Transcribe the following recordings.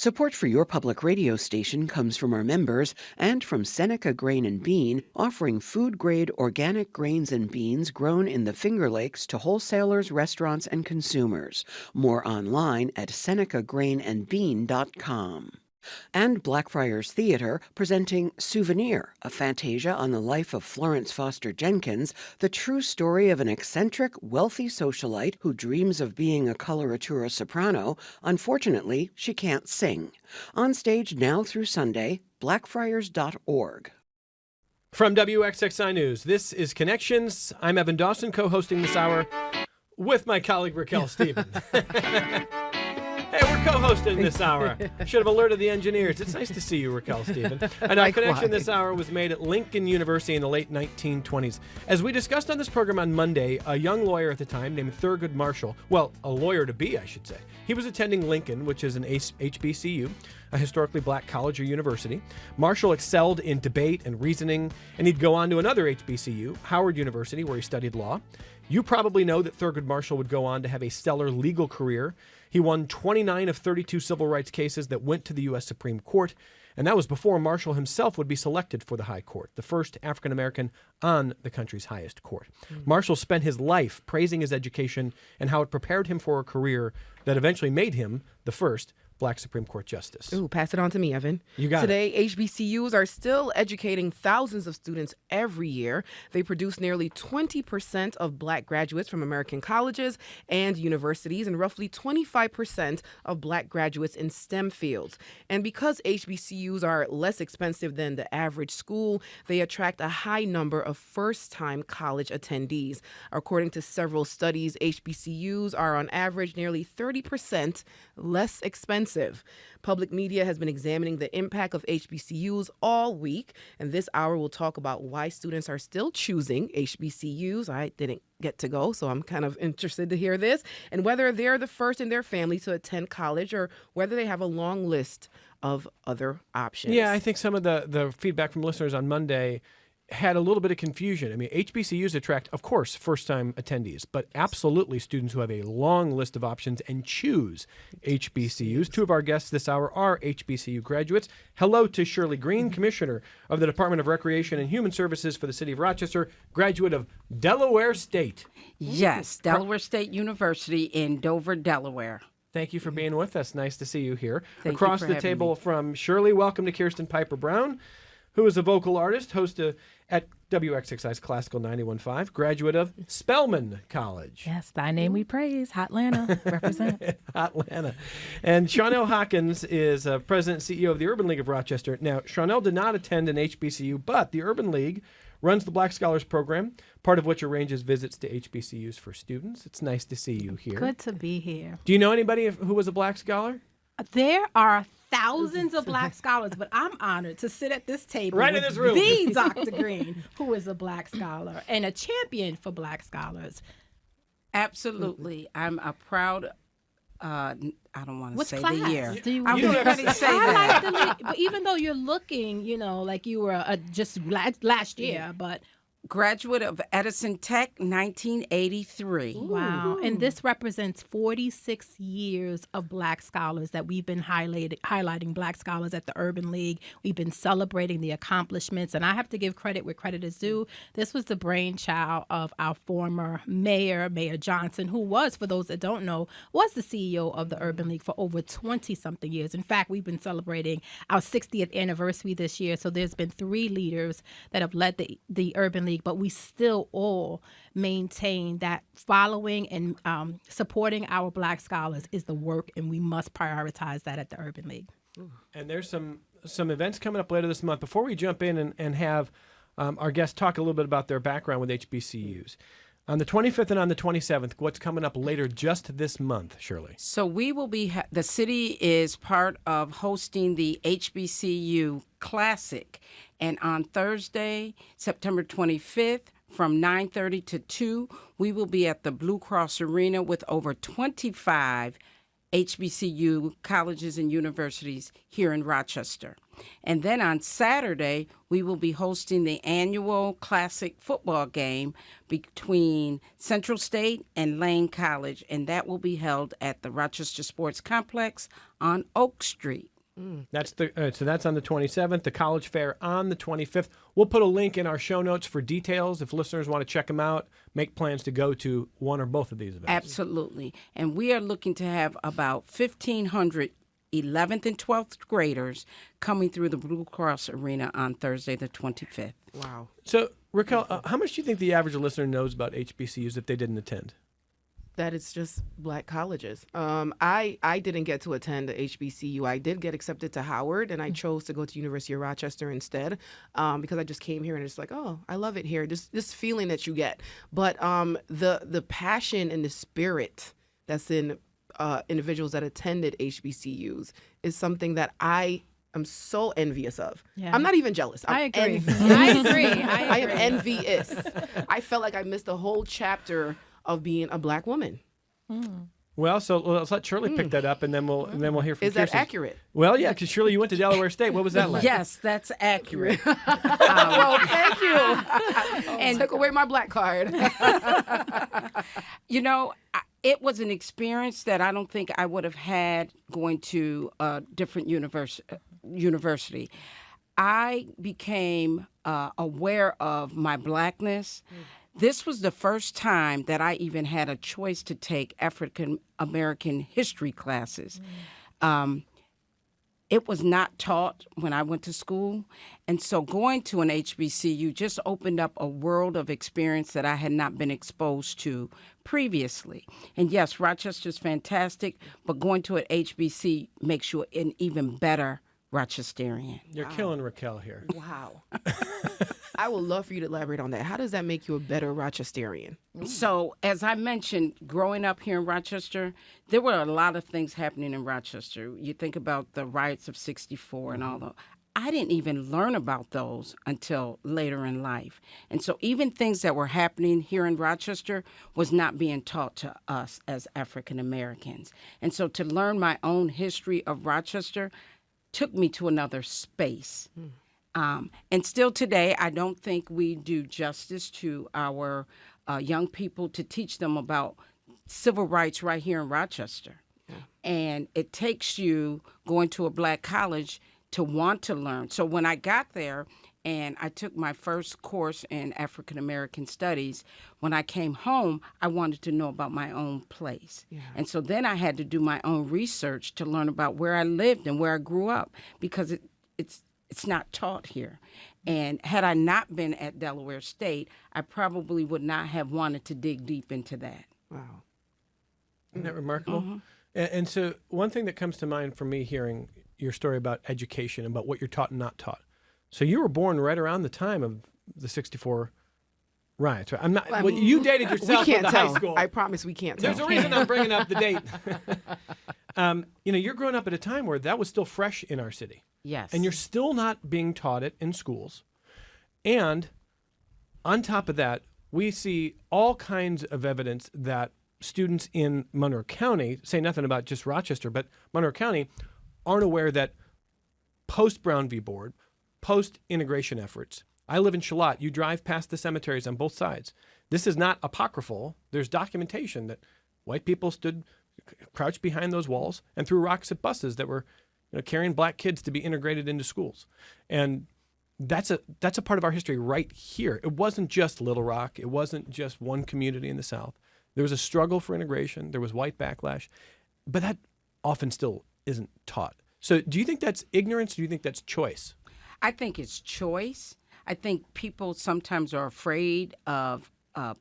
Support for your public radio station comes from our members and from Seneca Grain and Bean, offering food-grade organic grains and beans grown in the Finger Lakes to wholesalers, restaurants, and consumers. More online at senecagrainandbean.com. And Blackfriars Theater presenting Souvenir, a fantasia on the life of Florence Foster Jenkins, the true story of an eccentric, wealthy socialite who dreams of being a coloratura soprano. Unfortunately, she can't sing. On stage now through Sunday, blackfriars.org. From WXXI News, this is Connections. I'm Evan Dawson, co-hosting this hour with my colleague Raquel Stephen. Hey, we're co-hosting this hour. Should have alerted the engineers. It's nice to see you, Raquel Stephen. And our connection this hour was made at Lincoln University in the late 1920s. As we discussed on this program on Monday, a young lawyer at the time named Thurgood Marshall, well, a lawyer-to-be, I should say, he was attending Lincoln, which is an HBCU, a historically black college or university. Marshall excelled in debate and reasoning, and he'd go on to another HBCU, Howard University, where he studied law. You probably know that Thurgood Marshall would go on to have a stellar legal career. He won 29 of 32 civil rights cases that went to the U.S. Supreme Court, and that was before Marshall himself would be selected for the High Court, the first African-American on the country's highest court. Marshall spent his life praising his education and how it prepared him for a career that eventually made him the first Black Supreme Court Justice. Ooh, pass it on to me, Evan. You got Today, HBCUs are still educating thousands of students every year. They produce nearly 20% of black graduates from American colleges and universities and roughly 25% of black graduates in STEM fields. And because HBCUs are less expensive than the average school, they attract a high number of first-time college attendees. According to several studies, HBCUs are on average nearly 30% less expensive. Public media has been examining the impact of HBCUs all week, and this hour we'll talk about why students are still choosing HBCUs. I didn't get to go, so I'm kind of interested to hear this, and whether they're the first in their family to attend college or whether they have a long list of other options. Yeah, I think some of the feedback from listeners on Monday had a little bit of confusion. I mean, HBCUs attract, of course, first-time attendees, but absolutely students who have a long list of options and choose HBCUs. Two of our guests this hour are HBCU graduates. Hello to Shirley Green, Commissioner of the Department of Recreation and Human Services for the City of Rochester, graduate of Delaware State. Yes, Delaware State University in Dover, Delaware. Thank you for being with us. Nice to see you here. Thank you Across for the having table me. from Shirley, welcome to Kirsten Piper Brown, who is a vocal artist, host at WXXI's Classical 91.5, graduate of Spelman College. Yes, thy name we praise. Hotlanta, represent. Hotlanta. And Shawnell Hawkins is President and CEO of the Urban League of Rochester. Now, Shawnell did not attend an HBCU, but the Urban League runs the Black Scholars Program, part of which arranges visits to HBCUs for students. It's nice to see you here. Good to be here. Do you know anybody who was a Black Scholar? There are thousands of black scholars, but I'm honored to sit at this table Right in with this room. the Dr. Green, who is a black scholar and a champion for black scholars. Absolutely. I'm a proud, I don't want to What say class the year. do you I You was don't going to say I that. like the but even though you're looking, like you were just last year, but Graduate of Edison Tech, 1983. wow. And this represents 46 years of black scholars that we've been highlighting black scholars at the Urban League. We've been celebrating the accomplishments, and I have to give credit where credit is due. This was the brainchild of our former mayor, Mayor Johnson, who was, for those that don't know, was the CEO of the Urban League for over 20-something years. In fact, we've been celebrating our 60th anniversary this year, so there's been 3 leaders that have led the Urban League, but we still all maintain that following and supporting our black scholars is the work, and we must prioritize that at the Urban League. And there's some events coming up later this month. Before we jump in and have our guests talk a little bit about their background with HBCUs, on the 25th and on the 27th, what's coming up later just this month, Shirley? So we will be, the city is part of hosting the HBCU Classic. And on Thursday, September 25th, from 9:30 to 2, we will be at the Blue Cross Arena with over 25 HBCU colleges and universities here in Rochester. And then on Saturday, we will be hosting the annual Classic football game between Central State and Lane College, and that will be held at the Rochester Sports Complex on Oak Street. That's so that's on the 27th, the college fair on the 25th. We'll put a link in our show notes for details if listeners want to check them out, make plans to go to one or both of these events. Absolutely. And we are looking to have about 1,500 11th and 12th graders coming through the Blue Cross Arena on Thursday, the 25th. Wow. So, Raquel, how much do you think the average listener knows about HBCUs if they didn't attend? That it's just black colleges. I didn't get to attend the HBCU. I did get accepted to Howard, and I chose to go to University of Rochester instead because I just came here and it's like, oh, I love it here. This feeling that you get, but the passion and the spirit that's in individuals that attended HBCUs is something that I am so envious of. Yeah. I'm not even jealous. I I'm agree. envious. I agree. I am envious. I felt like I missed a whole chapter of being a black woman. Well, so let's let Shirley pick that up, and then we'll hear from Is that Kirsten. accurate? Well, yeah, because Shirley, you went to Delaware State. What was that like? Yes, that's accurate. Well, thank you. And Took away my black card. you know, it was an experience that I don't think I would have had going to a different university. I became aware of my blackness. This was the first time that I even had a choice to take African American history classes. It was not taught when I went to school. And so going to an HBCU just opened up a world of experience that I had not been exposed to previously. And yes, Rochester's fantastic, but going to an HBC makes you an even better Rochesterian. You're killing Raquel here. Wow. I would love for you to elaborate on that. How does that make you a better Rochesterian? So, as I mentioned, growing up here in Rochester, there were a lot of things happening in Rochester. You think about the riots of '64 and all that. I didn't even learn about those until later in life. And so even things that were happening here in Rochester was not being taught to us as African Americans. And so to learn my own history of Rochester took me to another space. And still today, I don't think we do justice to our young people to teach them about civil rights right here in Rochester. Yeah. And it takes you going to a black college to want to learn. So when I got there and I took my first course in African American studies, when I came home, I wanted to know about my own place. Yeah. And so then I had to do my own research to learn about where I lived and where I grew up because it's not taught here. And had I not been at Delaware State, I probably would not have wanted to dig deep into that. Wow. Isn't that remarkable? And so one thing that comes to mind for me hearing your story about education, about what you're taught and not taught. So you were born right around the time of the '64 riots, right? I'm not. Well, I well, mean, you dated yourself we in can't the tell. high school. I promise we can't tell. There's a reason I'm bringing up the date. You're growing up at a time where that was still fresh in our city. Yes. And you're still not being taught it in schools. And on top of that, we see all kinds of evidence that students in Monroe County, say nothing about just Rochester, but Monroe County, aren't aware that post-Brown v. Board, post-integration efforts, I live in Charlotte. You drive past the cemeteries on both sides. This is not apocryphal. There's documentation that white people stood crouched behind those walls and threw rocks at buses that were carrying black kids to be integrated into schools. And that's a part of our history right here. It wasn't just Little Rock. It wasn't just one community in the South. There was a struggle for integration. There was white backlash. But that often still isn't taught. So do you think that's ignorance? Or do you think that's choice? I think it's choice. I think people sometimes are afraid of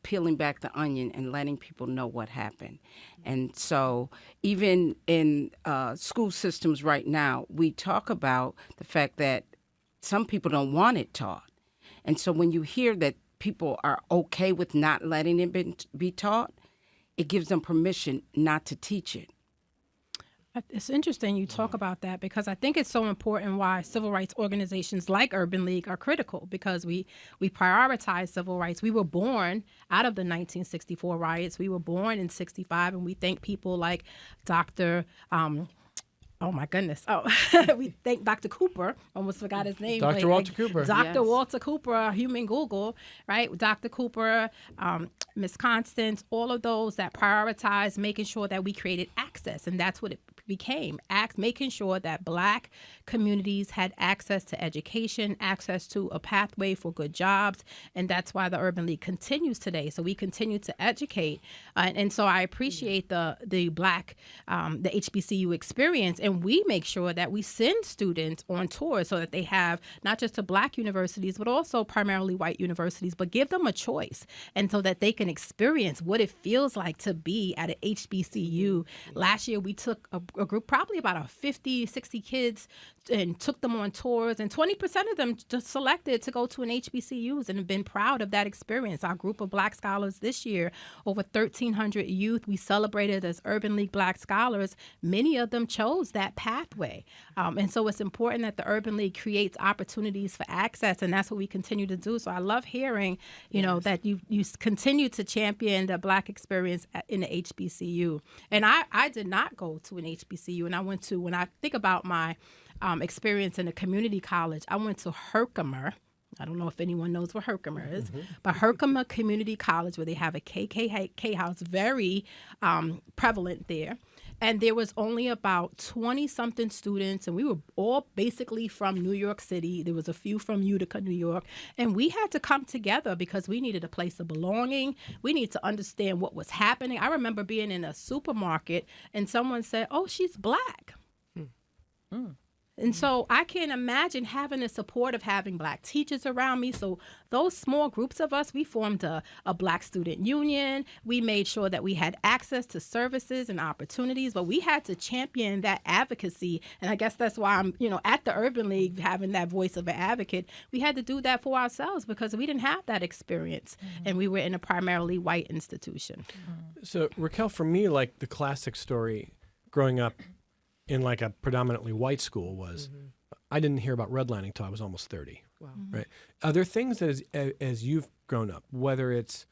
peeling back the onion and letting people know what happened. And so even in school systems right now, we talk about the fact that some people don't want it taught. And so when you hear that people are okay with not letting it be taught, it gives them permission not to teach it. It's interesting you talk about that because I think it's so important why civil rights organizations like Urban League are critical because we prioritize civil rights. We were born out of the 1964 riots. We were born in 65, and we thank people like Dr. Oh, my goodness. Oh, we thank Dr. Cooper. Almost forgot his name. Dr. Walter Cooper. Dr. Yes. Walter Cooper, human Google, right? Dr. Cooper, Miss Constance, all of those that prioritize making sure that we created access. And that's what it became making sure that Black communities had access to education, access to a pathway for good jobs, and that's why the Urban League continues today. So we continue to educate, and so I appreciate the Black, the HBCU experience, and we make sure that we send students on tours so that they have not just to Black universities, but also primarily white universities, but give them a choice, and so that they can experience what it feels like to be at an HBCU. Last year, we took a group, probably about 50, 60 kids, and took them on tours, and 20% of them just selected to go to an HBCUs and have been proud of that experience. Our group of Black scholars this year, over 1,300 youth, we celebrated as Urban League Black Scholars. Many of them chose that pathway. And so it's important that the Urban League creates opportunities for access, and that's what we continue to do. So I love hearing, that you continue to champion the Black experience in the HBCU. And I did not go to an HBCU, and when I think about my experience in a community college, I went to Herkimer. I don't know if anyone knows where Herkimer is, but Herkimer Community College, where they have a KKK house, very prevalent there. And there was only about 20-something students, and we were all basically from New York City. There was a few from Utica, New York. And we had to come together because we needed a place of belonging. We needed to understand what was happening. I remember being in a supermarket, and someone said, "Oh, she's Black." And so I can't imagine having the support of having Black teachers around me. So those small groups of us, we formed a Black student union. We made sure that we had access to services and opportunities, but we had to champion that advocacy. And I guess that's why I'm, at the Urban League, having that voice of an advocate. We had to do that for ourselves because we didn't have that experience. And we were in a primarily white institution. So Raquel, for me, like the classic story growing up in like a predominantly white school was I didn't hear about redlining until I was almost 30. Wow. Right? Are there things that as you've grown up, whether it's,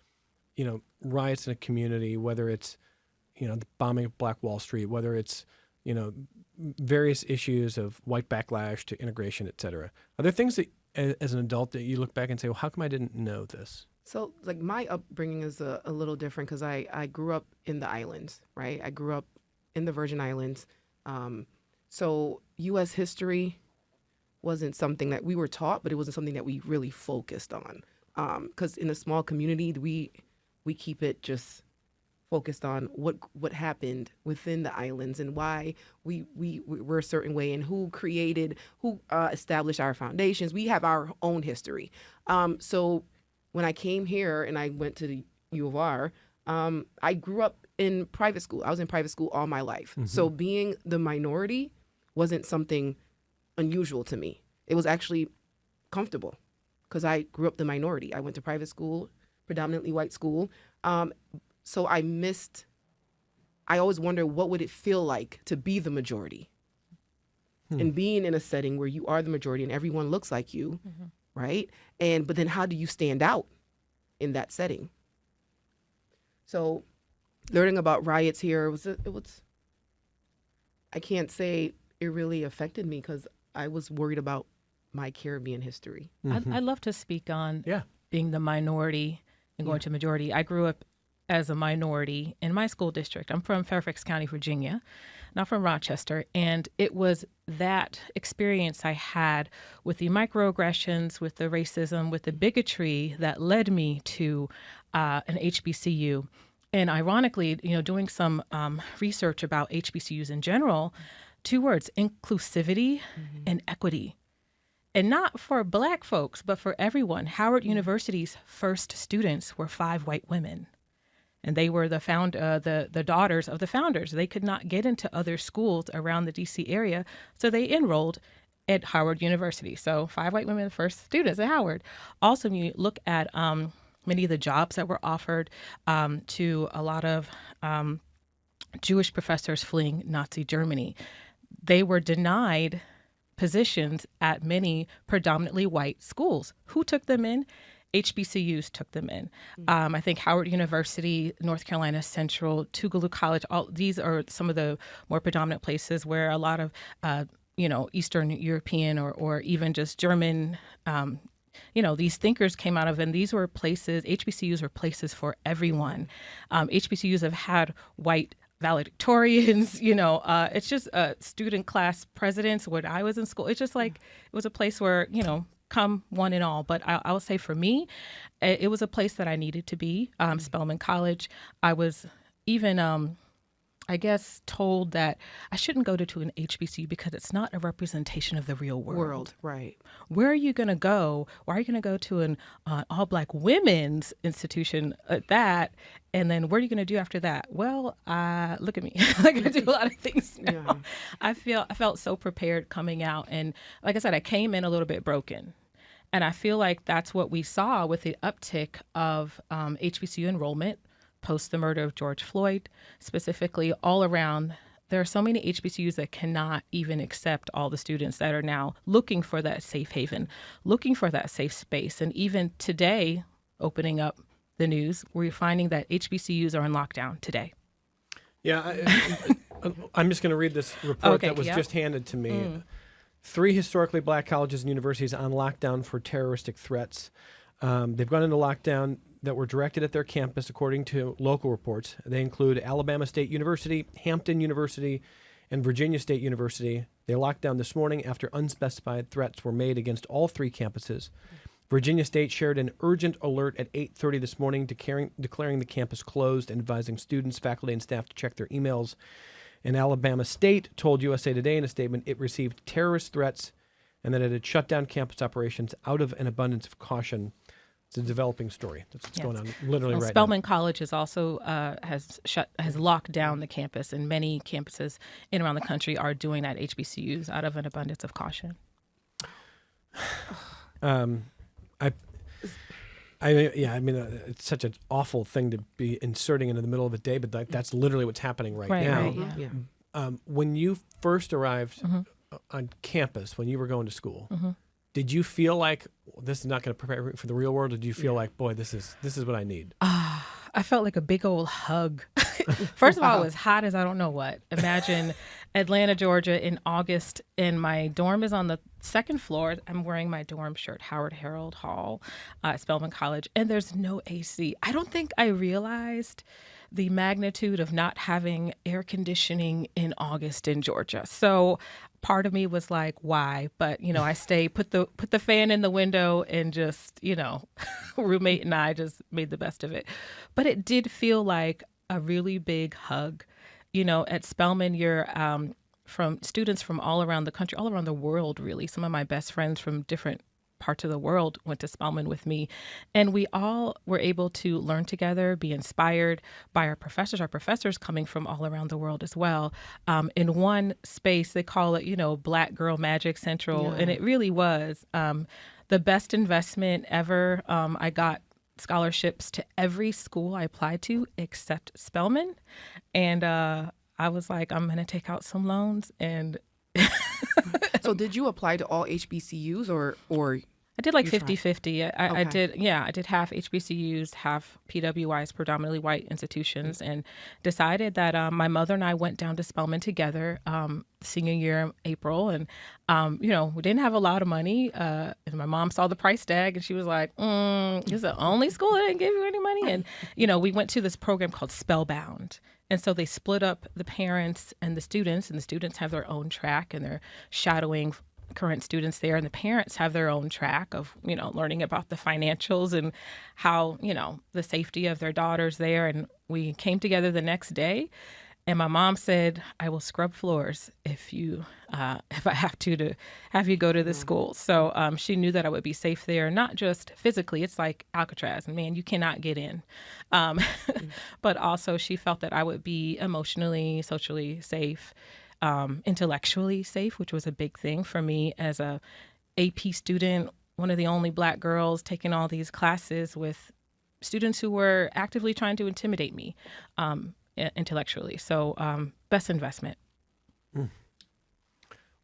riots in a community, whether it's, the bombing of Black Wall Street, whether it's, various issues of white backlash to integration, et cetera, are there things that as an adult that you look back and say, well, how come I didn't know this? So, my upbringing is a little different because I grew up in the islands, right? I grew up in the Virgin Islands. So U.S. history wasn't something that we were taught, but it wasn't something that we really focused on. Because in a small community, we keep it just focused on what happened within the islands and why we were a certain way and who established our foundations. We have our own history. So when I came here and I went to the U of R, I grew up in private school. I was in private school all my life. So being the minority wasn't something unusual to me. It was actually comfortable because I grew up the minority. I went to private school, predominantly white school. So I always wonder what would it feel like to be the majority and being in a setting where you are the majority and everyone looks like you, right? But then how do you stand out in that setting? So learning about riots here I can't say it really affected me because I was worried about my Caribbean history. I'd love to speak on Yeah. being the minority and going to majority. I grew up as a minority in my school district. I'm from Fairfax County, Virginia, not from Rochester. And it was that experience I had with the microaggressions, with the racism, with the bigotry that led me to an HBCU. And ironically, doing some research about HBCUs in general, two words, inclusivity and equity. And not for Black folks, but for everyone. Howard University's first students were 5 white women. And they were the daughters of the founders. They could not get into other schools around the D.C. area, so they enrolled at Howard University. So 5 white women, the first students at Howard. Also, when you look at many of the jobs that were offered to a lot of Jewish professors fleeing Nazi Germany, they were denied positions at many predominantly white schools. Who took them in? HBCUs took them in. I think Howard University, North Carolina Central, Tougaloo College, all these are some of the more predominant places where a lot of Eastern European or even just German these thinkers came out of, and these were places, HBCUs were places for everyone. HBCUs have had white valedictorians, it's just student class presidents when I was in school. It's just like, it was a place where, come one and all. But I will say for me, it was a place that I needed to be. Spelman College. I was even, I guess, told that I shouldn't go to an HBCU because it's not a representation of the real world. Right. Where are you going to go? Why are you going to go to an all-black women's institution at that? And then what are you going to do after that? Well, look at me. Like, I do a lot of things now. Yeah. I felt so prepared coming out. And like I said, I came in a little bit broken. And I feel like that's what we saw with the uptick of HBCU enrollment post the murder of George Floyd, specifically all around. There are so many HBCUs that cannot even accept all the students that are now looking for that safe haven, looking for that safe space. And even today, opening up the news, we're finding that HBCUs are in lockdown today. Yeah, I'm just going to read this report that was just handed to me. 3 historically black colleges and universities on lockdown for terroristic threats. They've gone into lockdown that were directed at their campus, according to local reports. They include Alabama State University, Hampton University, and Virginia State University. They locked down this morning after unspecified threats were made against all 3 campuses. Virginia State shared an urgent alert at 8:30 this morning declaring the campus closed and advising students, faculty, and staff to check their emails. And Alabama State told USA Today in a statement it received terrorist threats and that it had shut down campus operations out of an abundance of caution. It's a developing story. That's what's going on literally right now. Spelman College is also has locked down the campus, and many campuses in around the country are doing that. HBCUs out of an abundance of caution. It's such an awful thing to be inserting into the middle of the day, but that's literally what's happening right now. Right, yeah. When you first arrived on campus, when you were going to school, did you feel like this is not going to prepare me for the real world? Or did you feel like, boy, this is what I need? I felt like a big old hug. First of all, it was hot as I don't know what. Imagine Atlanta, Georgia in August, and my dorm is on the 2nd floor. I'm wearing my dorm shirt, Howard Harold Hall at Spelman College, and there's no AC. I don't think I realized the magnitude of not having air conditioning in August in Georgia. So part of me was like, why? But, I put the fan in the window and just, roommate and I just made the best of it. But it did feel like a really big hug. At Spelman, you're from students from all around the country, all around the world, really. Some of my best friends from different parts of the world went to Spelman with me. And we all were able to learn together, be inspired by our professors coming from all around the world as well. In one space, they call it, Black Girl Magic Central. Yeah. And it really was the best investment ever. I got scholarships to every school I applied to except Spelman. And I was like, I'm going to take out some loans. And So did you apply to all HBCUs or I did like 50-50. I did half HBCUs, half PWIs, predominantly white institutions, and decided that my mother and I went down to Spelman together senior year in April. And, we didn't have a lot of money. And my mom saw the price tag and she was like, this is the only school that didn't give you any money. And, we went to this program called Spellbound. And so they split up the parents and the students have their own track and they're shadowing current students there, and the parents have their own track of, learning about the financials and how, the safety of their daughters there. And we came together the next day, and my mom said, I will scrub floors if I have to have you go to the school. So she knew that I would be safe there, not just physically. It's like Alcatraz, and man, you cannot get in. But also she felt that I would be emotionally, socially safe, intellectually safe, which was a big thing for me as a AP student, one of the only Black girls taking all these classes with students who were actively trying to intimidate me intellectually. So best investment.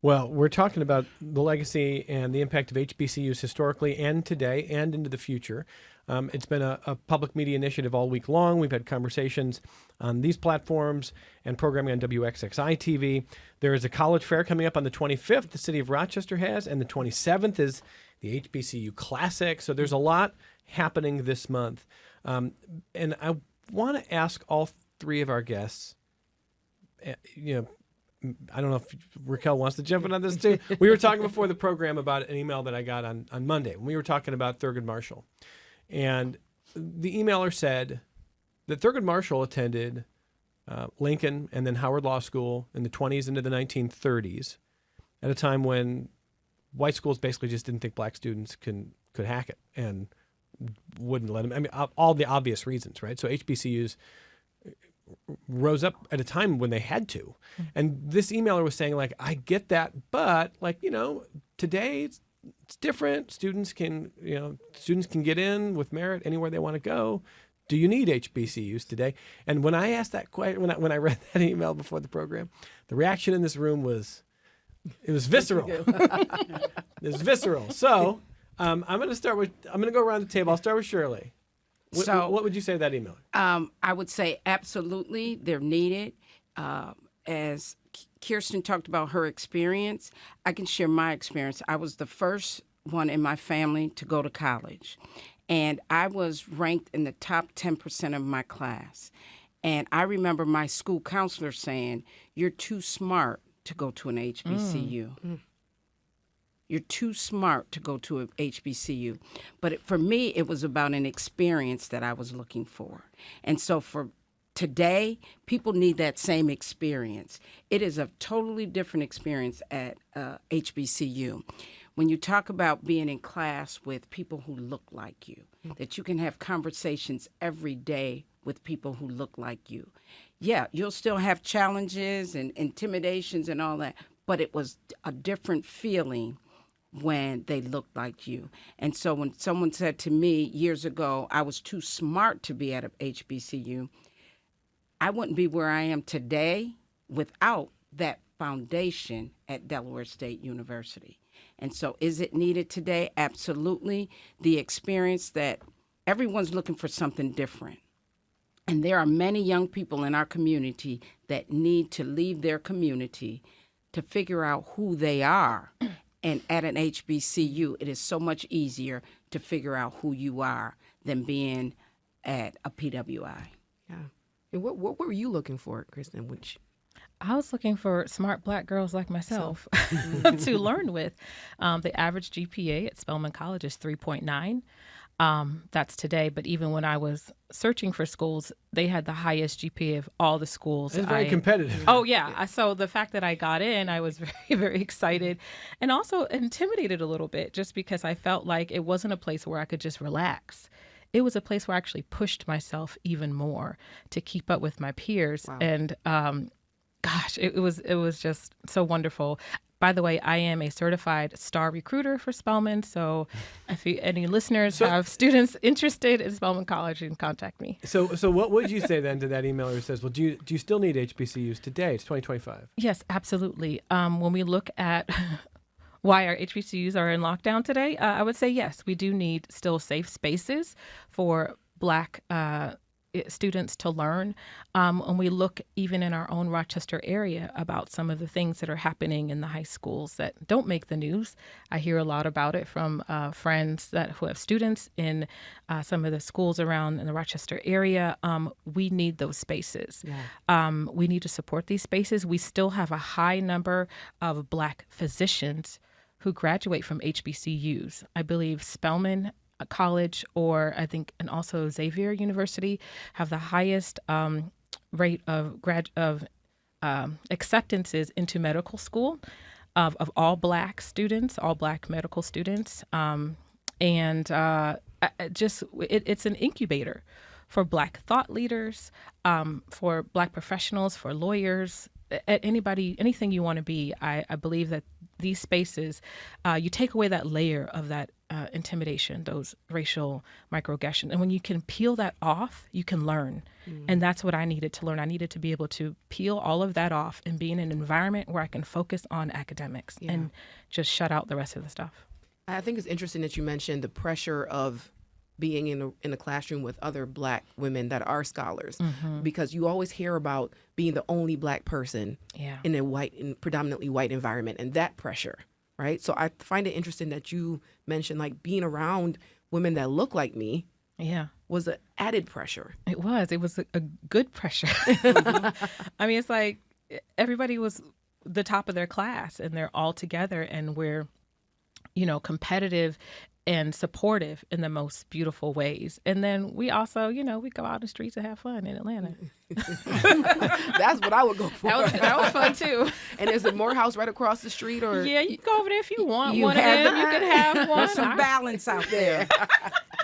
Well, we're talking about the legacy and the impact of HBCUs historically and today and into the future. It's been a public media initiative all week long. We've had conversations on these platforms and programming on WXXI TV. There is a college fair coming up on the 25th, the city of Rochester has, and the 27th is the HBCU Classic. So there's a lot happening this month. And I want to ask all 3 of our guests, you know, I don't know if Raquel wants to jump in on this too. We were talking before the program about an email that I got on Monday when we were talking about Thurgood Marshall. And the emailer said that Thurgood Marshall attended Lincoln and then Howard Law School in the 20s into the 1930s at a time when white schools basically just didn't think black students could hack it and wouldn't let them. I mean, all the obvious reasons, right? So HBCUs rose up at a time when they had to. And this emailer was saying, like, I get that, but, like, you know, today it's different. Students can get in with merit anywhere they want to go. Do you need HBCUs today? And when I asked that question, when I read that email before the program, the reaction in this room was visceral. It was visceral. So I'm going to go around the table. I'll start with Shirley. What would you say to that email? I would say absolutely they're needed. As Kirsten talked about her experience, I can share my experience. I was the first one in my family to go to college, and I was ranked in the top 10% of my class. And I remember my school counselor saying, "You're too smart to go to an HBCU. You're too smart to go to an HBCU." But for me, it was about an experience that I was looking for. And so for today, people need that same experience. It is a totally different experience at HBCU. When you talk about being in class with people who look like you, that you can have conversations every day with people who look like you. Yeah, you'll still have challenges and intimidations and all that, but it was a different feeling when they looked like you. And so when someone said to me years ago, I was too smart to be at a HBCU, I wouldn't be where I am today without that foundation at Delaware State University. And so is it needed today? Absolutely. The experience that everyone's looking for something different. And there are many young people in our community that need to leave their community to figure out who they are. And at an HBCU, it is so much easier to figure out who you are than being at a PWI. Yeah. And what were you looking for, Kristen? I was looking for smart black girls like myself to learn with. The average GPA at Spelman College is 3.9. That's today, but even when I was searching for schools, they had the highest GPA of all the schools. It's very competitive. Oh, yeah. So the fact that I got in, I was very, very excited and also intimidated a little bit just because I felt like it wasn't a place where I could just relax. It was a place where I actually pushed myself even more to keep up with my peers. Wow. And gosh, it was just so wonderful. By the way, I am a certified star recruiter for Spelman. So if any listeners have students interested in Spelman College, you can contact me. So what would you say then to that emailer who says, well, do you still need HBCUs today? It's 2025. Yes, absolutely. When we look at why our HBCUs are in lockdown today, I would say, yes, we do need still safe spaces for Black students to learn. When we look even in our own Rochester area about some of the things that are happening in the high schools that don't make the news, I hear a lot about it from friends who have students in some of the schools around in the Rochester area. We need those spaces. Yeah. We need to support these spaces. We still have a high number of Black physicians who graduate from HBCUs. I believe Spelman College and also Xavier University have the highest rate of acceptances into medical school of all Black students, all Black medical students. It's an incubator for Black thought leaders, for Black professionals, for lawyers, anything you want to be. I believe that these spaces, you take away that layer of that intimidation, those racial microaggressions. And when you can peel that off, you can learn. And that's what I needed to learn. I needed to be able to peel all of that off and be in an environment where I can focus on academics and just shut out the rest of the stuff. I think it's interesting that you mentioned the pressure of being in a classroom with other Black women that are scholars, because you always hear about being the only Black person in a predominantly white environment, and that pressure, right? So I find it interesting that you mentioned like being around women that look like me was an added pressure. It was a good pressure. I mean, it's like everybody was the top of their class, and they're all together, and we're, competitive and supportive in the most beautiful ways. And then we also, we go out in the streets and have fun in Atlanta. That's what I would go for. That was fun too. And is it Morehouse right across the street, or? Yeah, you can go over there if you want You one of have them. You can have one. There's some balance out there.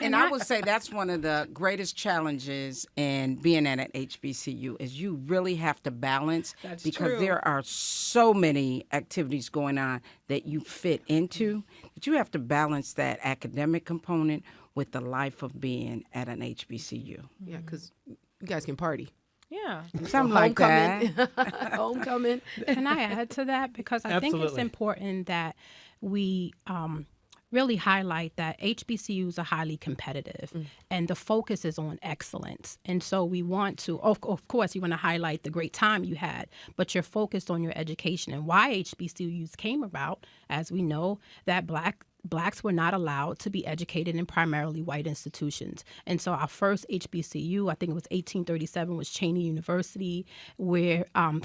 And I would say that's one of the greatest challenges in being at an HBCU is you really have to balance That's because true. there are so many activities going on that you fit into that you have to balance that academic component with the life of being at an HBCU. Yeah, because you guys can party. Yeah. Something like that. Homecoming. Can I add to that? Because I think it's Absolutely. important that we really highlight that HBCUs are highly competitive and the focus is on excellence. And so we want to, of course, you want to highlight the great time you had, but you're focused on your education. And why HBCUs came about, as we know, that Blacks were not allowed to be educated in primarily white institutions. And so our first HBCU, I think it was 1837, was Cheyney University, where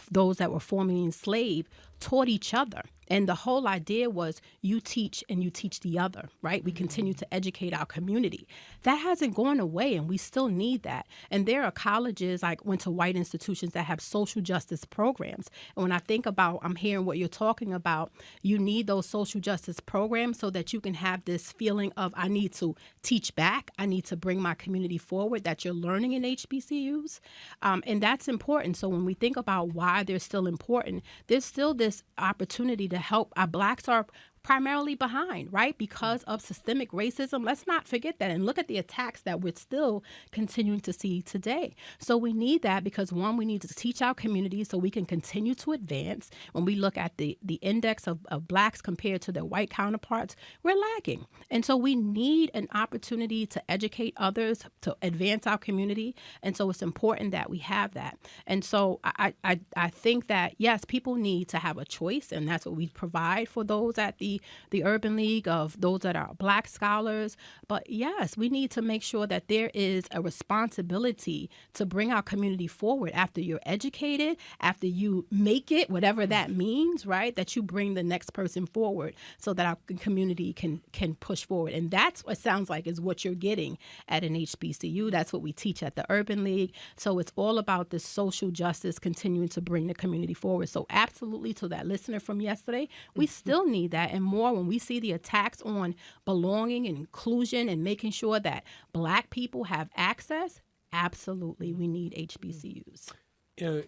those that were formerly enslaved taught each other. And the whole idea was you teach and you teach the other, right? We continue to educate our community. That hasn't gone away, and we still need that. And there are colleges, I went to white institutions that have social justice programs. And when I think about, I'm hearing what you're talking about, you need those social justice programs so that you can have this feeling of, I need to teach back, I need to bring my community forward, that you're learning in HBCUs. And that's important. So when we think about why they're still important, there's still this opportunity to help. Our Blacks are primarily behind, right? Because of systemic racism. Let's not forget that and look at the attacks that we're still continuing to see today. So we need that because, one, we need to teach our community so we can continue to advance. When we look at the index of Blacks compared to their white counterparts, we're lagging. And so we need an opportunity to educate others, to advance our community. And so it's important that we have that. And so I think that, yes, people need to have a choice, and that's what we provide for those at the Urban League, of those that are Black scholars. But yes, we need to make sure that there is a responsibility to bring our community forward after you're educated, after you make it, whatever that means, right? That you bring the next person forward so that our community can push forward. And that's what sounds like is what you're getting at an HBCU. That's what we teach at the Urban League. So it's all about this social justice, continuing to bring the community forward. So absolutely, to that listener from yesterday, we still need that. And more when we see the attacks on belonging and inclusion and making sure that Black people have access, absolutely, we need HBCUs.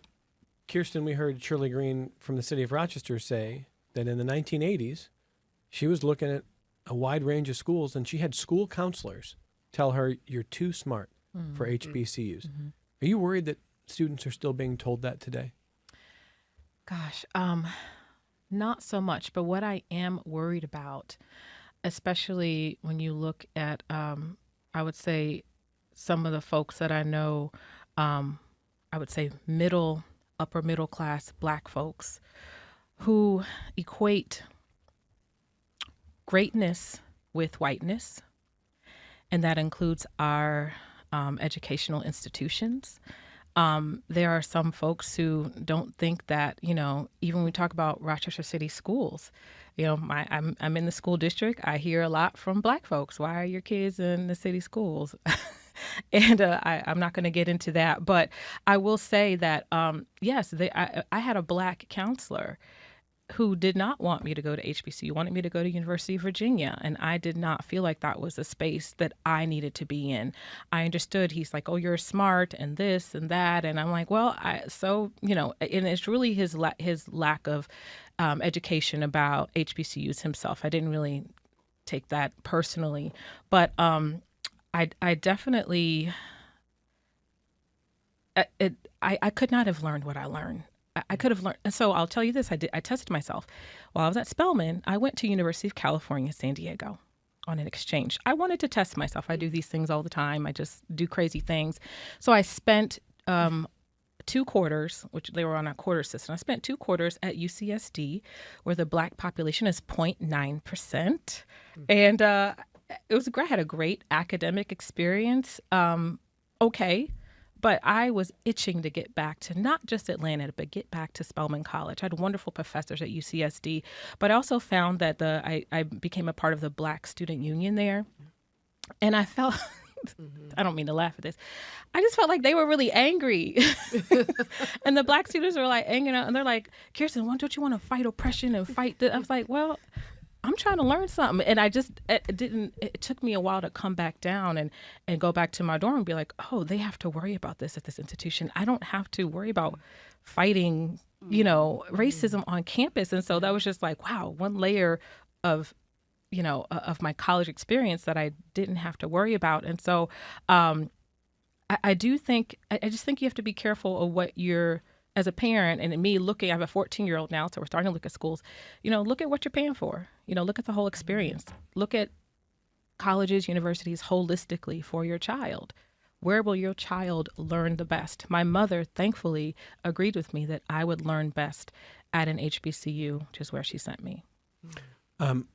Kirsten, we heard Shirley Green from the city of Rochester say that in the 1980s, she was looking at a wide range of schools, and she had school counselors tell her, you're too smart for HBCUs. Are you worried that students are still being told that today? Gosh, not so much. But what I am worried about, especially when you look at, I would say, some of the folks that I know, I would say upper middle class Black folks who equate greatness with whiteness. And that includes our educational institutions. There are some folks who don't think that, even when we talk about Rochester City schools, I'm in the school district. I hear a lot from Black folks. Why are your kids in the city schools? And I'm not going to get into that. But I will say that, yes, I had a Black counselor who did not want me to go to HBCU, wanted me to go to University of Virginia. And I did not feel like that was a space that I needed to be in. I understood. He's like, oh, you're smart and this and that. And I'm like, well, and it's really his lack of education about HBCUs himself. I didn't really take that personally. But I definitely, I could not have learned what I learned. I could have learned. And so I'll tell you this. I tested myself. While I was at Spelman, I went to University of California, San Diego on an exchange. I wanted to test myself. I do these things all the time. I just do crazy things. So I spent 2 quarters, which they were on a quarter system. I spent 2 quarters at UCSD, where the Black population is 0.9%. And it was great. I had a great academic experience. Okay. But I was itching to get back to not just Atlanta, but get back to Spelman College. I had wonderful professors at UCSD, but I also found that I became a part of the Black Student Union there. And I felt, I don't mean to laugh at this, I just felt like they were really angry. And the Black students were like hanging out, and they're like, Kirsten, why don't you want to fight oppression and fight I was like, well, I'm trying to learn something. And it took me a while to come back down and go back to my dorm and be like, oh, they have to worry about this at this institution. I don't have to worry about fighting, racism on campus. And so that was just like, wow, one layer of my college experience that I didn't have to worry about. And so I just think you have to be careful of what you're, as a parent, and me looking, I have a 14-year-old now, so we're starting to look at schools, look at what you're paying for, look at the whole experience, look at colleges, universities holistically for your child. Where will your child learn the best? My mother, thankfully, agreed with me that I would learn best at an HBCU, which is where she sent me.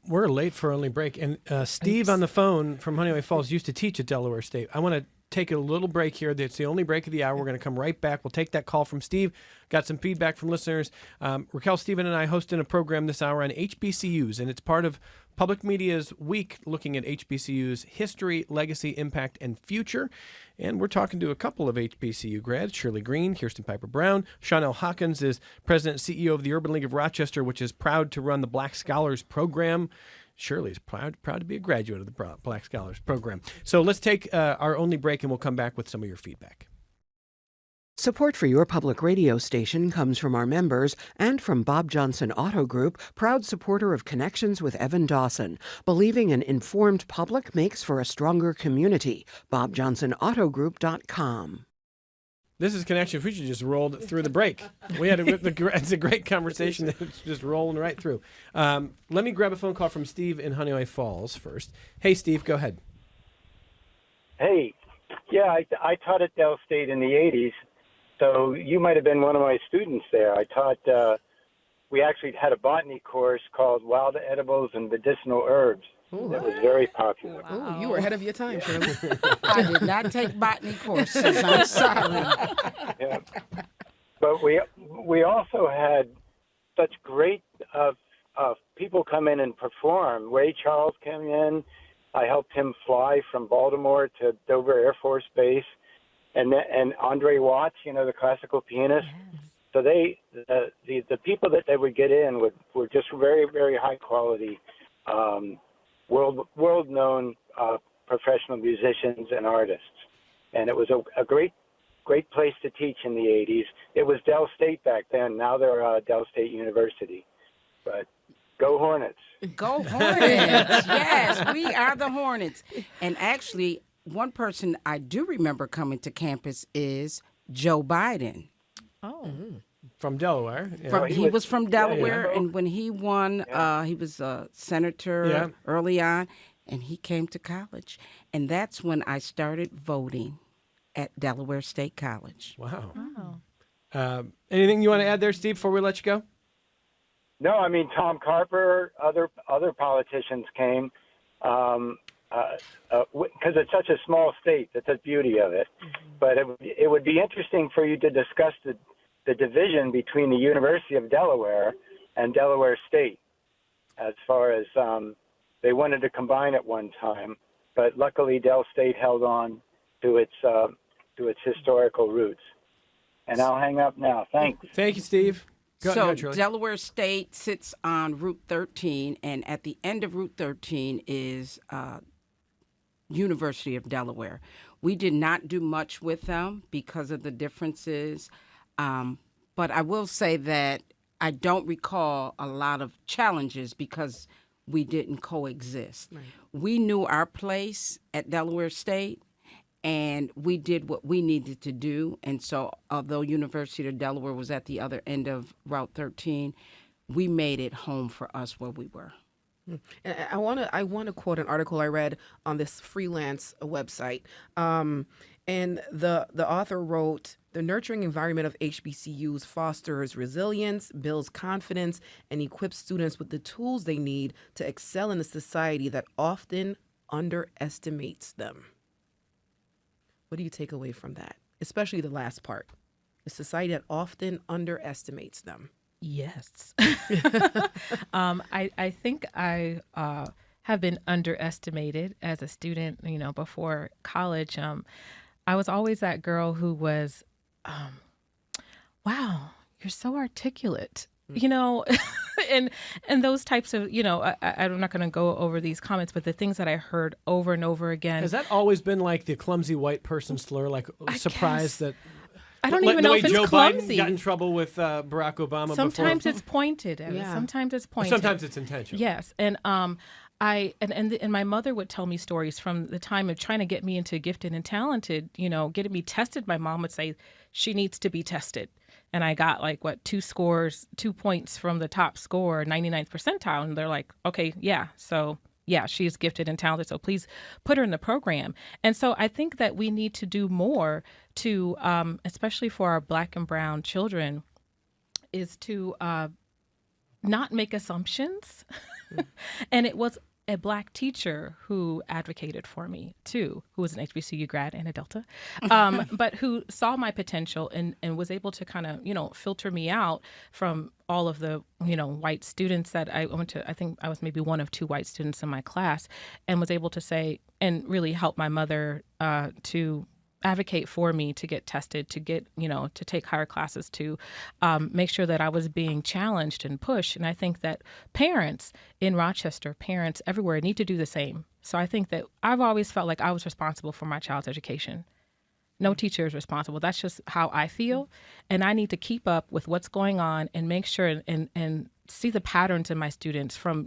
We're late for our only break. And Steve on the phone from Honeywell Falls used to teach at Delaware State. I want to take a little break here. That's the only break of the hour. We're going to come right back. We'll take that call from Steve. Got some feedback from listeners. Raquel, Stephen, and I hosted a program this hour on HBCUs, and it's part of Public Media's week looking at HBCUs' history, legacy, impact, and future. And we're talking to a couple of HBCU grads, Shirley Green, Kirsten Piper Brown. Shawnell Hawkins is president and CEO of the Urban League of Rochester, which is proud to run the Black Scholars Program. Shirley is proud to be a graduate of the Black Scholars Program. So let's take our only break, and we'll come back with some of your feedback. Support for your public radio station comes from our members and from Bob Johnson Auto Group, proud supporter of Connections with Evan Dawson. Believing an informed public makes for a stronger community. BobJohnsonAutoGroup.com. This is Connections. We should just roll through the break. We had it's a great conversation that's just rolling right through. Let me grab a phone call from Steve in Honeywell Falls first. Hey, Steve, go ahead. Hey, yeah, I taught at Del State in the 80s, so you might have been one of my students there. I taught, we actually had a botany course called Wild Edibles and Medicinal Herbs. That was very popular. Oh, you were ahead of your time, Shirley. I did not take botany courses. I'm sorry. Yeah. But we also had such great people come in and perform. Ray Charles came in. I helped him fly from Baltimore to Dover Air Force Base, and Andre Watts, the classical pianist. Yes. So the people that they would get in were just very, very high quality, world-known professional musicians and artists. And it was a great place to teach in the 80s. It was Del State back then. Now they're Del State University. But go Hornets. Go Hornets. Yes, we are the Hornets. And actually, one person I do remember coming to campus is Joe Biden. Oh. Mm-hmm. From Delaware. Yeah. He was from Delaware, and when he won, he was a senator early on, and he came to college. And that's when I started voting at Delaware State College. Wow. Anything you want to add there, Steve, before we let you go? No, I mean, Tom Carper, other politicians came, because it's such a small state. That's the beauty of it. Mm-hmm. But it would be interesting for you to discuss the division between the University of Delaware and Delaware State, as far as they wanted to combine at one time, but luckily Del State held on to its historical roots. And I'll hang up now. Thanks. Thank you, Steve. Go ahead, Delaware State sits on Route 13, and at the end of Route 13 is University of Delaware. We did not do much with them because of the differences. But I will say that I don't recall a lot of challenges because we didn't coexist. Right. We knew our place at Delaware State, and we did what we needed to do. And so although University of Delaware was at the other end of Route 13, we made it home for us where we were. And I want to quote an article I read on this freelance website. And the author wrote, "The nurturing environment of HBCUs fosters resilience, builds confidence, and equips students with the tools they need to excel in a society that often underestimates them." What do you take away from that? especially the last part. A society that often underestimates them. Yes. I think I have been underestimated as a student, before college. I was always that girl who was, wow, you're so articulate, and those types of, I'm not going to go over these comments, but the things that I heard over and over again. Has that always been like the clumsy white person slur, like surprised that? I don't even know if it's Joe clumsy. Biden got in trouble with Barack Obama. Sometimes it's pointed. Sometimes it's pointed. Sometimes it's intentional. Yes, and and my mother would tell me stories from the time of trying to get me into gifted and talented. Getting me tested. My mom would say she needs to be tested, and I got 2 points from the top score, 99th percentile, and they're like, okay, yeah, so. Yeah, she's gifted and talented, so please put her in the program. And so I think that we need to do more to, especially for our Black and brown children, is to not make assumptions. And it was a Black teacher who advocated for me, too, who was an HBCU grad and a Delta, but who saw my potential and was able to kind of, filter me out from all of the, white students that I went to. I think I was maybe one of 2 white students in my class, and was able to say and really help my mother to advocate for me to get tested, to get, to take higher classes, to make sure that I was being challenged and pushed. And I think that parents in Rochester, parents everywhere need to do the same. So I think that I've always felt like I was responsible for my child's education. No teacher is responsible. That's just how I feel. And I need to keep up with what's going on and make sure and see the patterns in my students from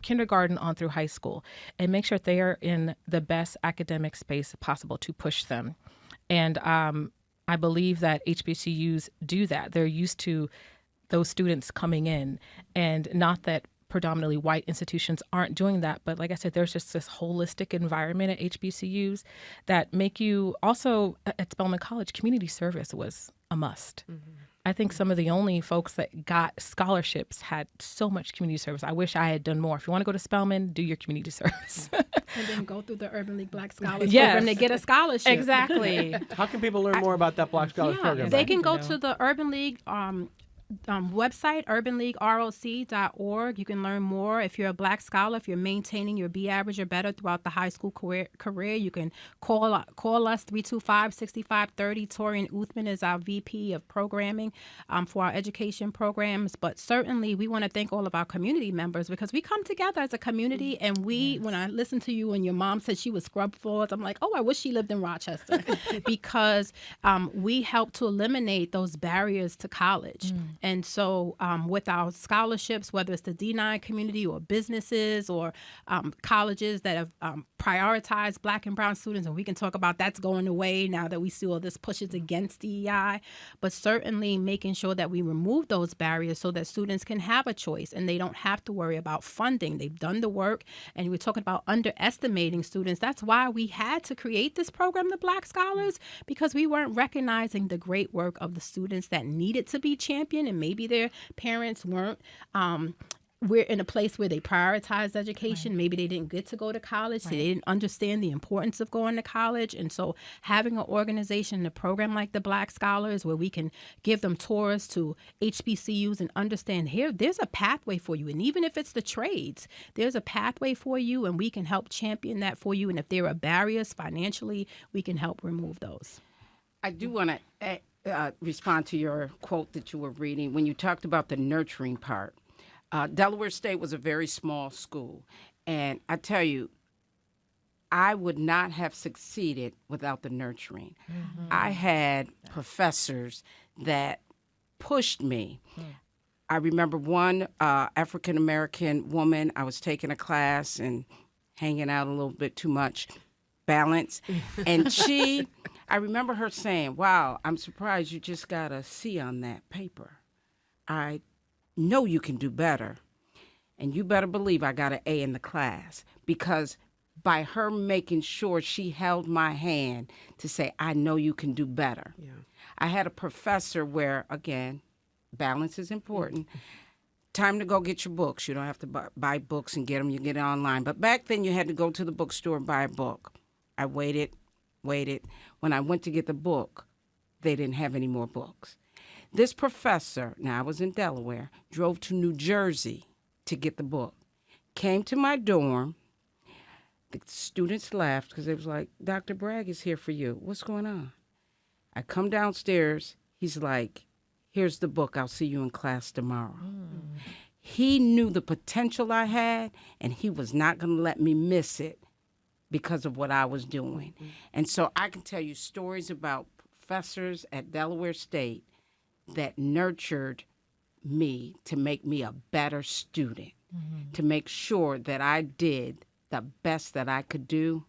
kindergarten on through high school, and make sure they are in the best academic space possible to push them. And I believe that HBCUs do that. They're used to those students coming in, and not that predominantly white institutions aren't doing that. But like I said, there's just this holistic environment at HBCUs that make you also at Spelman College, community service was a must. Mm-hmm. I think some of the only folks that got scholarships had so much community service. I wish I had done more. If you want to go to Spelman, do your community service. And then go through the Urban League Black Scholars Yes. Program to get a scholarship. Exactly. How can people learn more about that Black Scholars Program? They can go to the Urban League website, urbanleagueroc.org. You can learn more. If you're a Black scholar, if you're maintaining your B average or better throughout the high school career, you can call us 325-6530. Torian Uthman is our VP of programming for our education programs. But certainly we want to thank all of our community members, because we come together as a community, and when I listened to you and your mom said she would scrub floors, I'm like, I wish she lived in Rochester because we help to eliminate those barriers to college. And so with our scholarships, whether it's the D9 community or businesses or colleges that have prioritized Black and brown students, and we can talk about that's going away now that we see all this pushes against DEI, but certainly making sure that we remove those barriers so that students can have a choice and they don't have to worry about funding. They've done the work, and we're talking about underestimating students. That's why we had to create this program, the Black Scholars, because we weren't recognizing the great work of the students that needed to be championed, and maybe their parents weren't. We're in a place where they prioritize education. Right. Maybe they didn't get to go to college. Right. So they didn't understand the importance of going to college. And so having an organization, a program like the Black Scholars, where we can give them tours to HBCUs and understand there's a pathway for you. And even if it's the trades, there's a pathway for you, and we can help champion that for you. And if there are barriers financially, we can help remove those. I do want to respond to your quote that you were reading when you talked about the nurturing part. Delaware State was a very small school, and I tell you, I would not have succeeded without the nurturing. Mm-hmm. I had professors that pushed me. I remember one African-American woman, I was taking a class and hanging out a little bit too much, balance, and I remember her saying, "Wow, I'm surprised you just got a C on that paper. I know you can do better." And you better believe I got an A in the class, because by her making sure she held my hand to say, "I know you can do better." Yeah. I had a professor where, again, balance is important. Time to go get your books. You don't have to buy books and get them. You get it online. But back then you had to go to the bookstore and buy a book. I waited. When I went to get the book, they didn't have any more books. This professor, now I was in Delaware, drove to New Jersey to get the book, came to my dorm. The students laughed because they was like, Dr. Bragg is here for you. What's going on? I come downstairs. He's like, here's the book. I'll see you in class tomorrow. He knew the potential I had, and he was not going to let me miss it because of what I was doing. And so I can tell you stories about professors at Delaware State that nurtured me to make me a better student, to make sure that I did the best that I could do,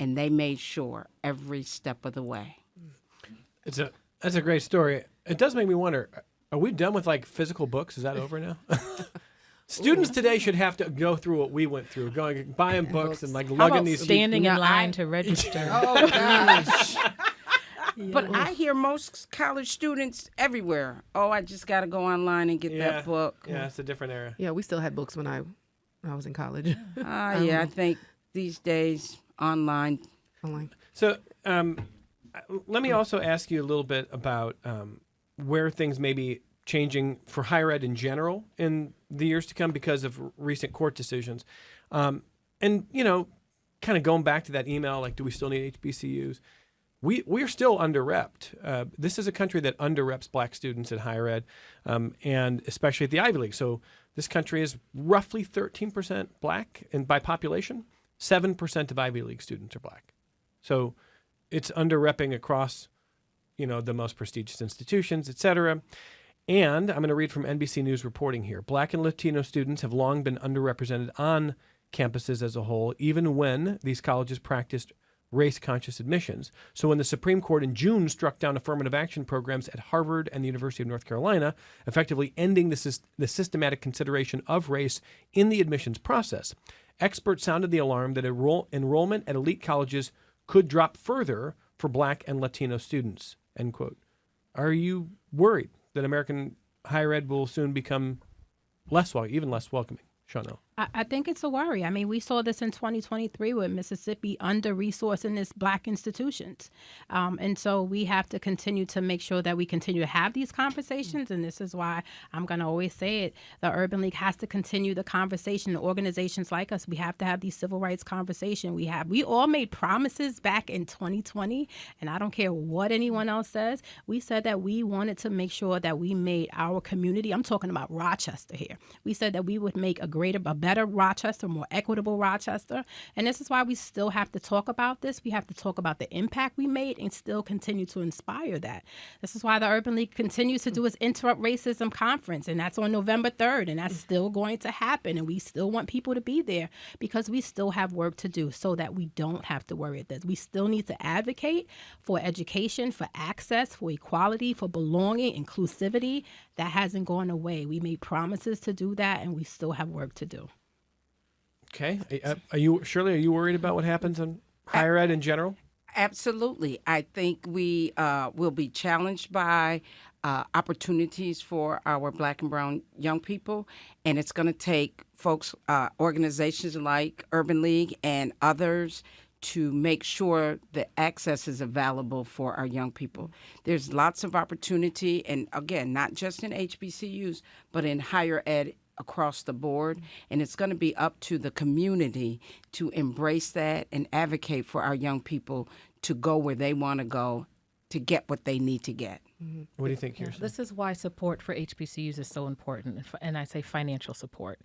and they made sure every step of the way. That's a great story. It does make me wonder, are we done with like physical books? Is that over now? Students today should have to go through what we went through, going buying books and like How lugging about these. standing in No, line I- to register? Oh, gosh. But I hear most college students everywhere, oh, I just got to go online and get that book. Yeah, it's a different era. Yeah, we still had books when I was in college. Yeah, I think these days online. Online. So let me also ask you a little bit about where things may be changing for higher ed in general in the years to come because of recent court decisions. And, you know, kind of going back to that email, like, do we still need HBCUs? We are still underrepped. This is a country that underreps black students at higher ed, and especially at the Ivy League. So this country is roughly 13% black, and by population, 7% of Ivy League students are black. So it's underrepping across, you know, the most prestigious institutions, et cetera. And I'm going to read from NBC News reporting here. Black and Latino students have long been underrepresented on campuses as a whole, even when these colleges practiced race-conscious admissions. So when the Supreme Court in June struck down affirmative action programs at Harvard and the University of North Carolina, effectively ending the systematic consideration of race in the admissions process, experts sounded the alarm that enrollment at elite colleges could drop further for black and Latino students, end quote. Are you worried that American higher ed will soon become even less welcoming? Chanel. I think it's a worry. I mean, we saw this in 2023 with Mississippi under-resourcing its black institutions. And so we have to continue to make sure that we continue to have these conversations. And this is why I'm going to always say it. The Urban League has to continue the conversation. Organizations like us, we have to have these civil rights conversations. We all made promises back in 2020, and I don't care what anyone else says. We said that we wanted to make sure that we made our community, I'm talking about Rochester here. We said that we would make a better Rochester, more equitable Rochester. And this is why we still have to talk about this. We have to talk about the impact we made and still continue to inspire that. This is why the Urban League continues to do its Interrupt Racism Conference, and that's on November 3rd, and that's still going to happen. And we still want people to be there because we still have work to do so that we don't have to worry about this. We still need to advocate for education, for access, for equality, for belonging, inclusivity. That hasn't gone away. We made promises to do that, and we still have work to do. Okay. Are you worried about what happens in higher ed in general? Absolutely. I think we will be challenged by opportunities for our black and brown young people, and it's going to take folks, organizations like Urban League and others to make sure that access is available for our young people. There's lots of opportunity, and again, not just in HBCUs, but in higher ed across the board, and it's going to be up to the community to embrace that and advocate for our young people to go where they want to go to get what they need to get. What do you think, Kirsten? This is why support for HBCUs is so important, and I say financial support.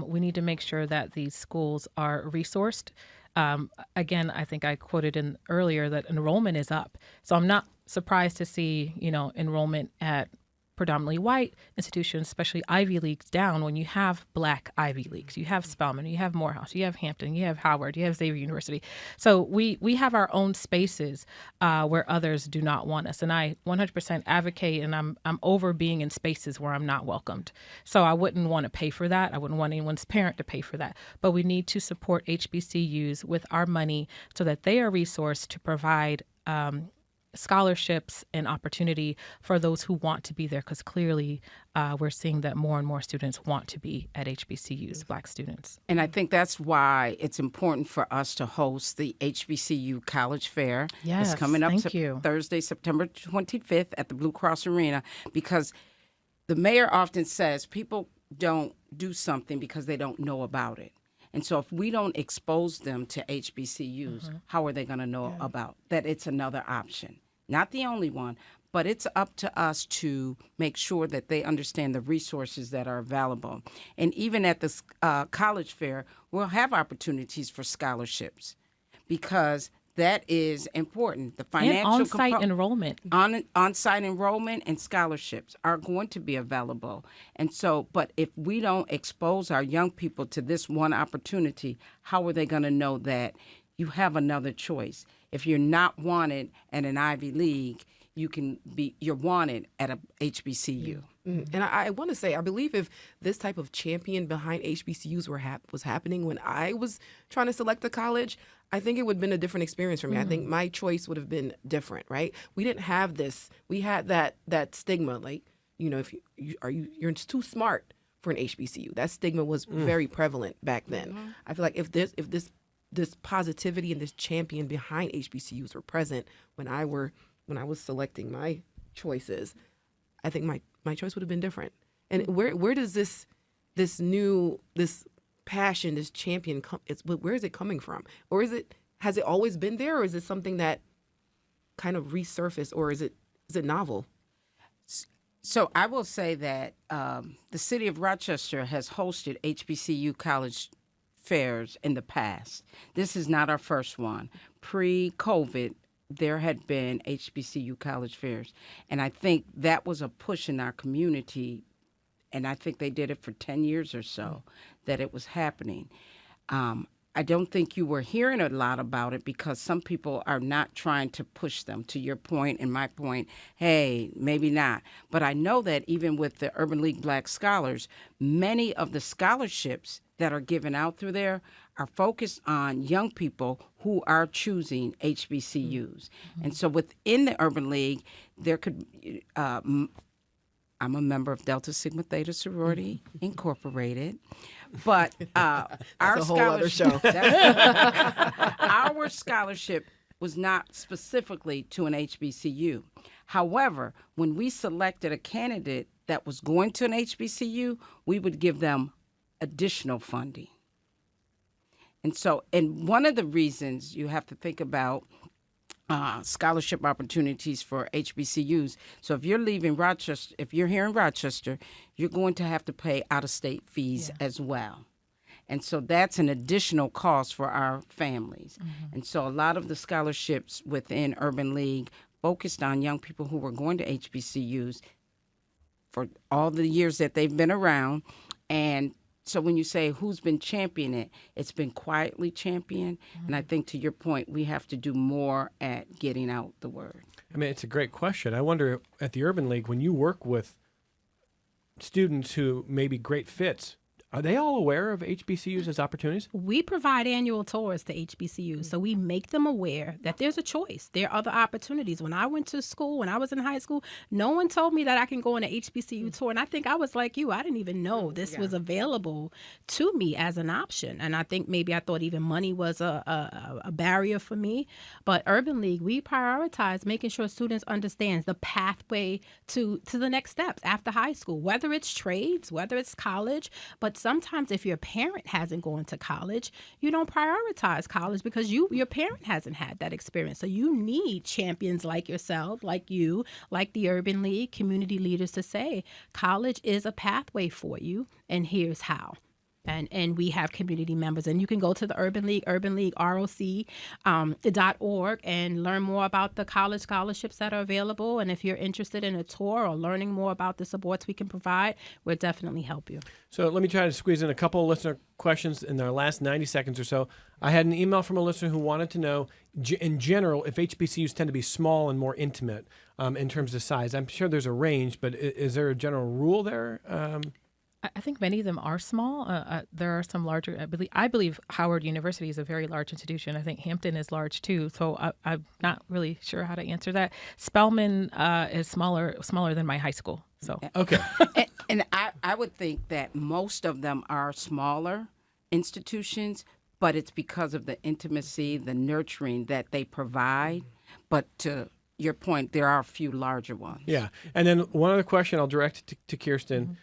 We need to make sure that these schools are resourced. Again, I think I quoted in earlier that enrollment is up. So I'm not surprised to see, enrollment at predominantly white institutions, especially Ivy Leagues, down when you have black Ivy Leagues. You have Spelman, you have Morehouse, you have Hampton, you have Howard, you have Xavier University. So we have our own spaces where others do not want us. And I 100% advocate, and I'm over being in spaces where I'm not welcomed. So I wouldn't want to pay for that. I wouldn't want anyone's parent to pay for that. But we need to support HBCUs with our money so that they are resourced to provide scholarships and opportunity for those who want to be there, because clearly we're seeing that more and more students want to be at HBCUs, Black students. And I think that's why it's important for us to host the HBCU College Fair. Yes, It's coming up thank you. Thursday, September 25th at the Blue Cross Arena, because the mayor often says people don't do something because they don't know about it. And so if we don't expose them to HBCUs, how are they going to know about that it's another option? Not the only one, but it's up to us to make sure that they understand the resources that are available. And even at the college fair, we'll have opportunities for scholarships because that is important. The financial And on-site enrollment. On-site enrollment and scholarships are going to be available. And so, but if we don't expose our young people to this one opportunity, how are they going to know that you have another choice? If you're not wanted at an Ivy League, you're wanted at a HBCU. And I want to say, I believe if this type of champion behind HBCUs was happening when I was trying to select a college, I think it would have been a different experience for me. I think my choice would have been different, right? We didn't have this. We had that stigma, like, if you're too smart for an HBCU. That stigma was very prevalent back then. I feel like if this positivity and this champion behind HBCUs were present when I was selecting my choices, I think my choice would have been different. And where does this passion, this champion come? Where is it coming from? Or has it always been there, or is it something that kind of resurfaced, or is it novel? So I will say that the city of Rochester has hosted HBCU college fairs in the past. This is not our first one. Pre-COVID, there had been HBCU college fairs. And I think that was a push in our community, and I think they did it for 10 years or so, that it was happening. I don't think you were hearing a lot about it because some people are not trying to push them. To your point and my point, hey, maybe not. But I know that even with the Urban League Black Scholars, many of the scholarships that are given out through there are focused on young people who are choosing HBCUs. And so within the Urban League, there could, I'm a member of Delta Sigma Theta Sorority Incorporated, but our a whole other show. Our scholarship was not specifically to an HBCU. However, when we selected a candidate that was going to an HBCU, we would give them additional funding. And one of the reasons you have to think about scholarship opportunities for HBCUs. So if you're leaving Rochester, if you're here in Rochester, you're going to have to pay out-of-state fees as well. And so that's an additional cost for our families. And so a lot of the scholarships within Urban League focused on young people who were going to HBCUs for all the years that they've been around. And so when you say who's been championing it, it's been quietly championed. And I think to your point, we have to do more at getting out the word. I mean, it's a great question. I wonder at the Urban League, when you work with students who may be great fits, are they all aware of HBCUs as opportunities? We provide annual tours to HBCUs, so we make them aware that there's a choice. There are other opportunities. When I went to school, when I was in high school, no one told me that I can go on an HBCU tour. And I think I was like you. I didn't even know this was available to me as an option. And I think maybe I thought even money was a barrier for me. But Urban League, we prioritize making sure students understand the pathway to the next steps after high school, whether it's trades, whether it's college. But sometimes if your parent hasn't gone to college, you don't prioritize college because your parent hasn't had that experience. So you need champions like yourself, like you, like the Urban League, community leaders to say, college is a pathway for you, and here's how. And we have community members. And you can go to the Urban League, urbanleagueroc.org, and learn more about the college scholarships that are available. And if you're interested in a tour or learning more about the supports we can provide, we'll definitely help you. So let me try to squeeze in a couple of listener questions in our last 90 seconds or so. I had an email from a listener who wanted to know, in general, if HBCUs tend to be small and more intimate in terms of size. I'm sure there's a range, but is there a general rule there? I think many of them are small. There are some larger. I believe Howard University is a very large institution. I think Hampton is large too. So I'm not really sure how to answer that. Spelman is smaller than my high school. So Okay. And I would think that most of them are smaller institutions, but it's because of the intimacy, the nurturing that they provide. But to your point, there are a few larger ones. Yeah. And then one other question I'll direct to Kirsten.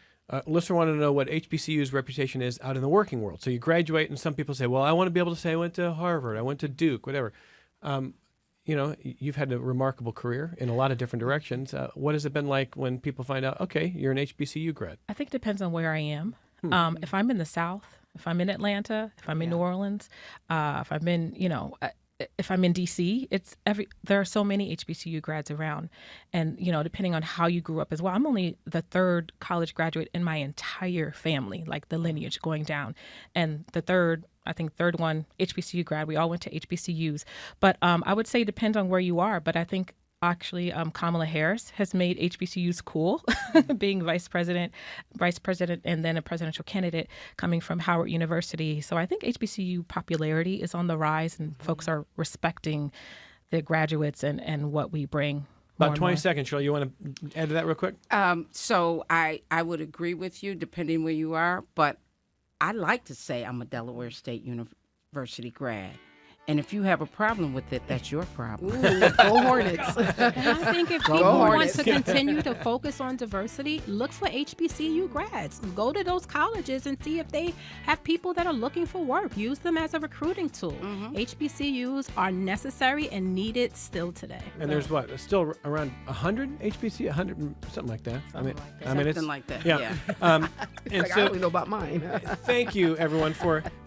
Listener wanted to know what HBCU's reputation is out in the working world. So you graduate, and some people say, well, I want to be able to say I went to Harvard, I went to Duke, whatever. You've had a remarkable career in a lot of different directions. What has it been like when people find out, okay, you're an HBCU grad? I think it depends on where I am. If I'm in the South, if I'm in Atlanta, if I'm in New Orleans, if I'm in, if I'm in DC, there are so many HBCU grads around, and depending on how you grew up as well. I'm only the third college graduate in my entire family, like the lineage going down, and the third one HBCU grad. We all went to HBCUs, but I would say it depends on where you are. But I think actually Kamala Harris has made HBCUs cool, being vice president, and then a presidential candidate coming from Howard University. So I think HBCU popularity is on the rise, and folks are respecting the graduates and what we bring. About 20 seconds, Shirley. You want to add to that real quick? So I would agree with you, depending where you are, but I like to say I'm a Delaware State University grad. And if you have a problem with it, that's your problem. Ooh, go Hornets. And I think if people want to continue to focus on diversity, look for HBCU grads. Go to those colleges and see if they have people that are looking for work. Use them as a recruiting tool. HBCUs are necessary and needed still today. And there's still around 100 HBCU, 100 something like that. Something like that. Yeah. I and don't even know about mine. thank you, everyone,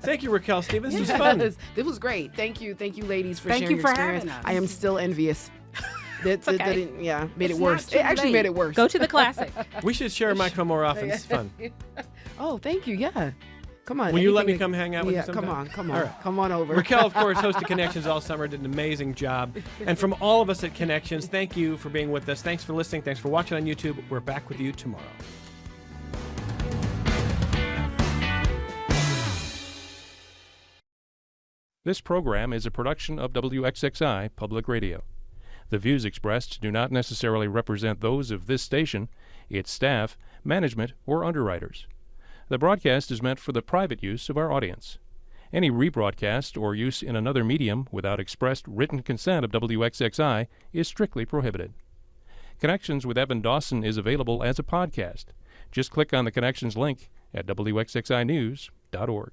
thank you, Raquel Stevens. This was fun. This was great. Thank you, ladies, for Thank sharing you for your experience. having us. I am still envious. That made it worse. not too It actually late. made it worse. Go to the classic. We should share a microphone more often. It's fun. Oh, thank you. Yeah. Come on. Will you let me anything come hang out with you Yeah, sometime? come All on. right. Come on over. Raquel, of course, hosted Connections all summer, did an amazing job. And from all of us at Connections, thank you for being with us. Thanks for listening. Thanks for watching on YouTube. We're back with you tomorrow. This program is a production of WXXI Public Radio. The views expressed do not necessarily represent those of this station, its staff, management, or underwriters. The broadcast is meant for the private use of our audience. Any rebroadcast or use in another medium without expressed written consent of WXXI is strictly prohibited. Connections with Evan Dawson is available as a podcast. Just click on the Connections link at WXXInews.org.